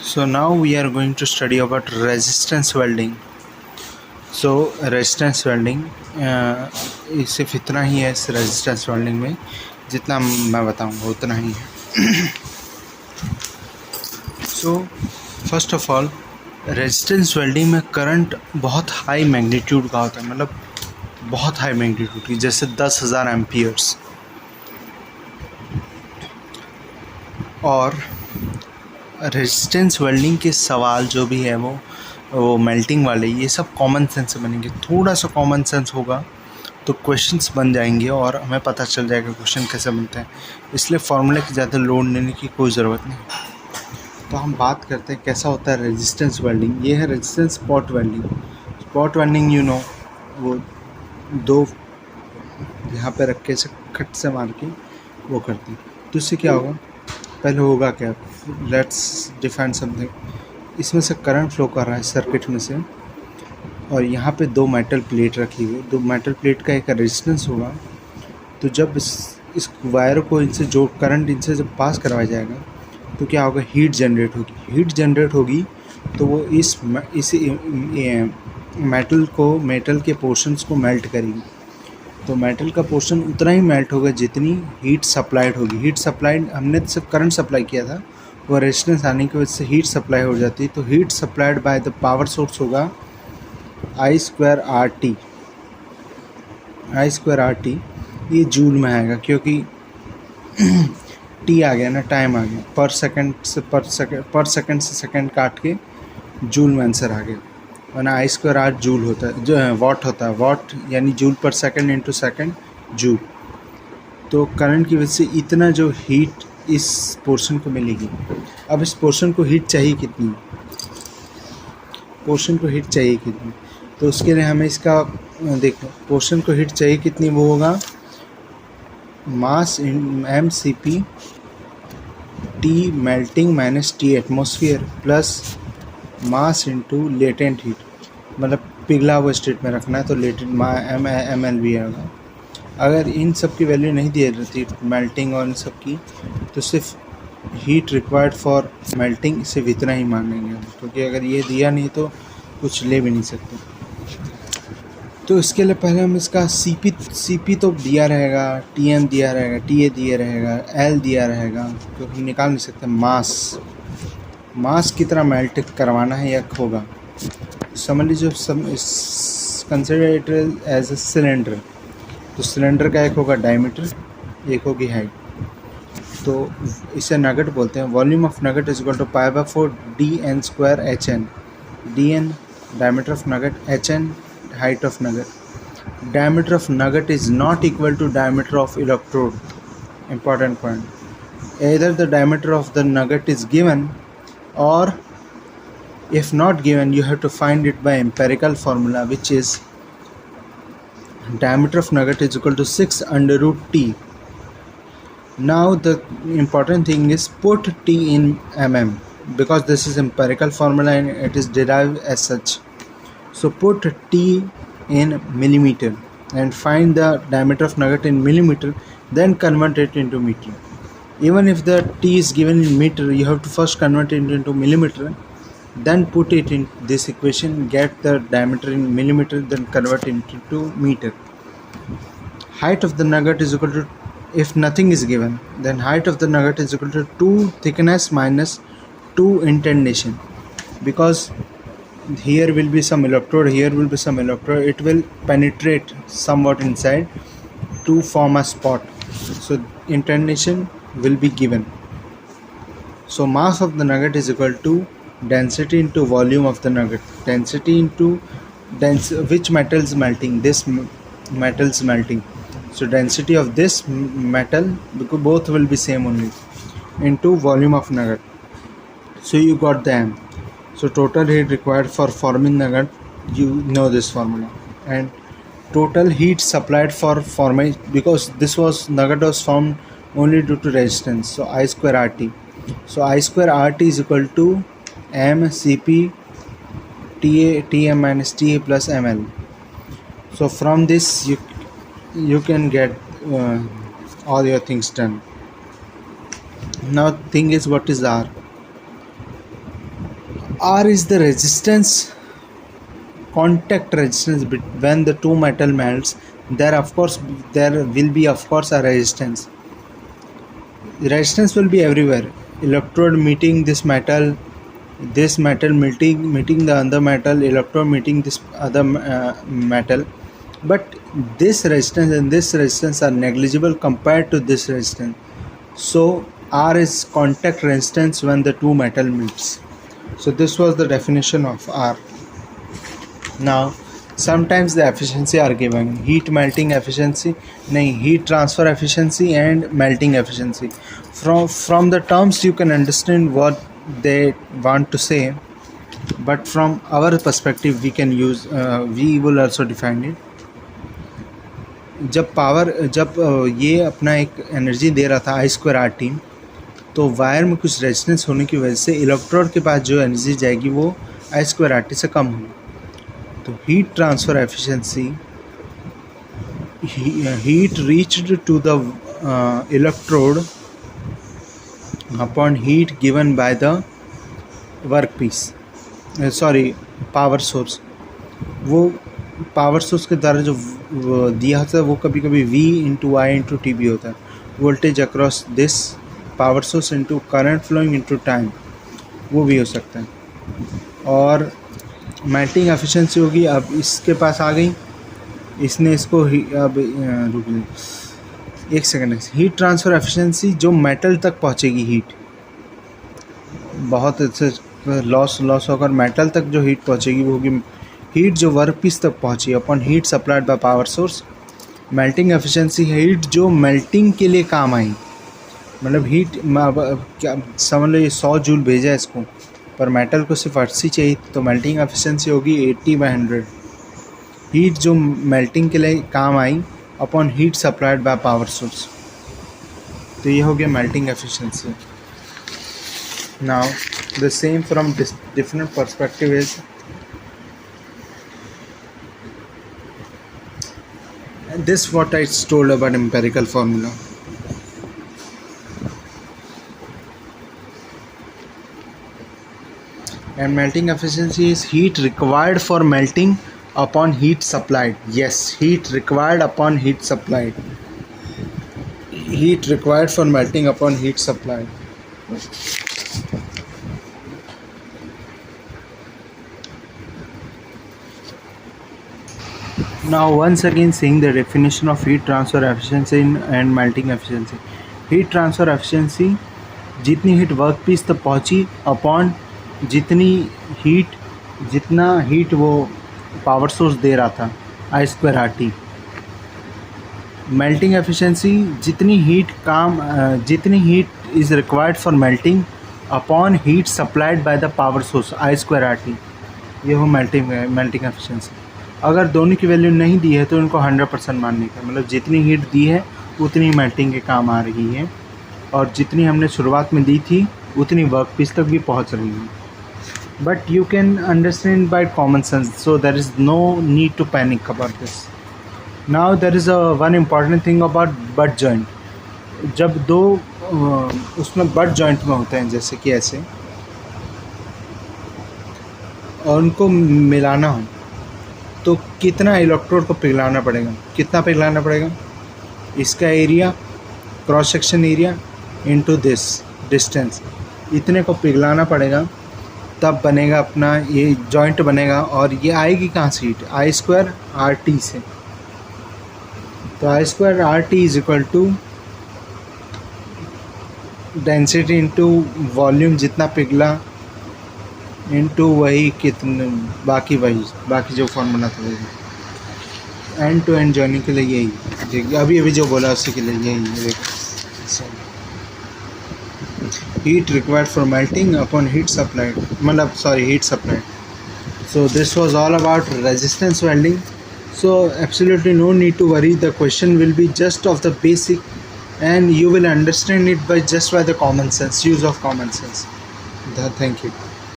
So now we are going to study about resistance welding. So resistance welding सिर्फ इतना ही है इस resistance welding में, जितना मैं बताऊंगा उतना ही है. So first of all, resistance welding में करंट बहुत हाई मैग्नीट्यूड का होता है, मतलब बहुत हाई मैग्नीट्यूड की, जैसे 10,000 एम्पियर्स. और रेजिस्टेंस वेल्डिंग के सवाल जो भी है वो मेल्टिंग वाले, ये सब कॉमन सेंस से बनेंगे. थोड़ा सा कॉमन सेंस होगा तो क्वेश्चंस बन जाएंगे और हमें पता चल जाएगा क्वेश्चन कैसे बनते हैं. इसलिए फार्मूले की ज़्यादा लोड लेने की कोई ज़रूरत नहीं. तो हम बात करते हैं कैसा होता है रेजिस्टेंस वेल्डिंग. ये है resistance spot welding. Spot welding वो दो यहाँ पे रख के खट से मार के वो करती है. तो इससे क्या होगा, पहले होगा क्या, लेट्स डिफाइन समथिंग. इसमें से करंट फ्लो कर रहा है सर्किट में से, और यहाँ पे दो मेटल प्लेट रखी हुई. दो मेटल प्लेट का एक रेजिस्टेंस होगा. तो जब इस वायर को इनसे जो करंट इनसे जब पास करवाया जाएगा तो क्या होगा, हीट जनरेट होगी. हीट जनरेट होगी तो वो इस मेटल के पोर्शंस को मेल्ट करेगी. तो मेटल का पोर्शन उतना ही मेल्ट होगा जितनी हीट सप्लाइड होगी. हीट सप्लाइड, हमने तो सिर्फ करंट सप्लाई किया था, वो रेजिस्टेंस आने की वजह से हीट सप्लाई हो जाती है. तो heat supplied by the power source होगा I²RT. I²RT ये जूल में आएगा, क्योंकि टी आ गया ना, टाइम आ गया. पर सेकंड से सेकंड काट के जूल में आंसर आ गया. वरना I²R जूल होता है, जो है वॉट होता है. वॉट यानी जूल पर सेकंड इंटू सेकंड जूल. तो करंट की वजह से इतना जो हीट इस पोर्शन को मिलेगी. अब इस पोर्शन को हीट चाहिए कितनी, तो उसके लिए हमें इसका देखो, पोर्शन को हीट चाहिए कितनी, वो होगा मास mCp T melting minus T atmosphere plus mass into latent heat. मतलब पिघला हुआ स्टेट में रखना है तो लेटेंट ml भी आएगा. अगर इन सब की वैल्यू नहीं दी रहती मेल्टिंग और इन सब की, तो सिर्फ हीट रिक्वायर्ड फॉर मेल्टिंग सिर्फ इतना ही मानेंगे, क्योंकि अगर ये दिया नहीं तो कुछ ले भी नहीं सकते. तो इसके लिए पहले हम इसका CP तो दिया रहेगा, TM दिया रहेगा, TA दिया रहेगा, L दिया रहेगा, क्योंकि हम निकाल नहीं सकते. मास कितना मेल्ट करवाना है या होगा. समझ लीजिए consider it as a cylinder. तो सिलेंडर का एक होगा डायमीटर, एक होगी हाइट. तो इसे नगट बोलते हैं. Volume of nugget is equal to π/4 dn²hn. dn diameter of nugget, hn height of nugget. Diameter of nugget is not equal to diameter of electrode. Important point. Either the diameter of the nugget is given, or if not given, you have to find it by empirical formula, which is diameter of nugget is equal to 6√T. Now the important thing is put T in mm, because this is empirical formula and it is derived as such. So put T in millimeter and find the diameter of nugget in millimeter, then convert it into meter. Even if the T is given in meter, you have to first convert it into millimeter, then put it in this equation, get the diameter in millimeter, then convert it into meter. Height of the nugget is equal to, if nothing is given, then height of the nugget is equal to 2 thickness minus 2 indentation, because here will be some electrode, here will be some electrode, it will penetrate somewhat inside to form a spot. So indentation will be given. So mass of the nugget is equal to density into volume of the nugget. Density into which metal is melting, this metal is melting. So density of this metal, because both will be same only, into volume of nugget. So you got the M. So total heat required for forming nugget, you know this formula. And total heat supplied for formation, because this nugget was formed only due to resistance, so I²RT. So I²RT is equal to mCp Tm minus Ta plus ml. So from this you can get all your things done. Now thing is, what is R? R is the resistance, contact resistance when the two metal melts. There will be of course a resistance. Resistance will be everywhere. Electrode meeting this metal meeting the other metal, electrode meeting this other metal. But this resistance and this resistance are negligible compared to this resistance. So R is contact resistance when the two metal meets. So this was the definition of R. Now sometimes the efficiency are given: heat melting efficiency, heat transfer efficiency and melting efficiency. From the terms you can understand what they want to say, but from our perspective we will also define it. जब ये अपना एक energy दे रहा था I²RT, तो wire में कुछ resistance होने की वजह से इलेक्ट्रोड के पास जो एनर्जी जाएगी वो I²RT से कम होगी. तो heat transfer efficiency, heat reached to the electrode upon heat given by the workpiece, power source. वो पावर सोर्स के द्वारा जो दिया होता है वो कभी कभी V/I/T भी होता है. Voltage across this power source into current flowing into time, वो भी हो सकता है. और मेल्टिंग एफिशिएंसी होगी. अब इसके पास आ गई, इसने इसको अब रुक एक सेकेंड. हीट ट्रांसफ़र एफिशिएंसी, जो मेटल तक पहुंचेगी हीट, बहुत अच्छे लॉस होकर मेटल तक जो हीट पहुंचेगी वो होगी हीट जो वर्कपीस तक पहुंची upon heat supplied by power source. Melting efficiency है हीट जो मेल्टिंग के लिए काम आई. मतलब हीट क्या समझ लो, ये 100 जूल भेजा है इसको, पर मेटल को सिर्फ 80 चाहिए, तो मेल्टिंग एफिशिएंसी होगी 80/100. हीट जो मेल्टिंग के लिए काम आई upon heat supplied by power source. तो ये हो गया melting efficiency. Now the same from different perspective is this what I told about empirical formula. And melting efficiency is heat required for melting upon heat supplied. Yes, heat required upon heat supplied. Heat required for melting upon heat supplied. Now once again seeing the definition of heat transfer efficiency and melting efficiency. Heat transfer efficiency, जितनी heat work piece तक पहुंची upon जितना heat वो power source दे रहा था I²RT. Melting efficiency, जितनी heat is required for melting upon heat supplied by the power source I²RT. ये हो मेल्टिंग एफिशिएंसी. अगर दोनों की वैल्यू नहीं दी है तो इनको 100% मानने का मतलब जितनी हीट दी है उतनी मेल्टिंग के काम आ रही है, और जितनी हमने शुरुआत में दी थी उतनी वर्क पीस तक भी पहुंच रही है. But you can understand by common sense, so there is no need to panic about this. Now there is one important thing about butt joint. जब दो उसमें बट जॉइंट में होते हैं जैसे कि ऐसे, और उनको मिलाना हो तो कितना इलेक्ट्रोड को पिघलाना पड़ेगा, इसका area, cross section area into this distance, इतने को पिघलाना पड़ेगा, तब बनेगा अपना ये जॉइंट बनेगा. और ये आएगी कहाँ से हीट? I²RT से. तो I²RT is equal to density into volume, जितना पिघला इंटू वही कितने बाकी जो फॉर्मूला था वही. एंड टू एंड जॉइनिंग के लिए यही अभी जो बोला उसी के लिए यही. Heat required for melting upon heat supplied, heat supplied. So this was all about resistance welding. So absolutely no need to worry. The question will be just of the basic, and you will understand it by the common sense, use of common sense. Thank you.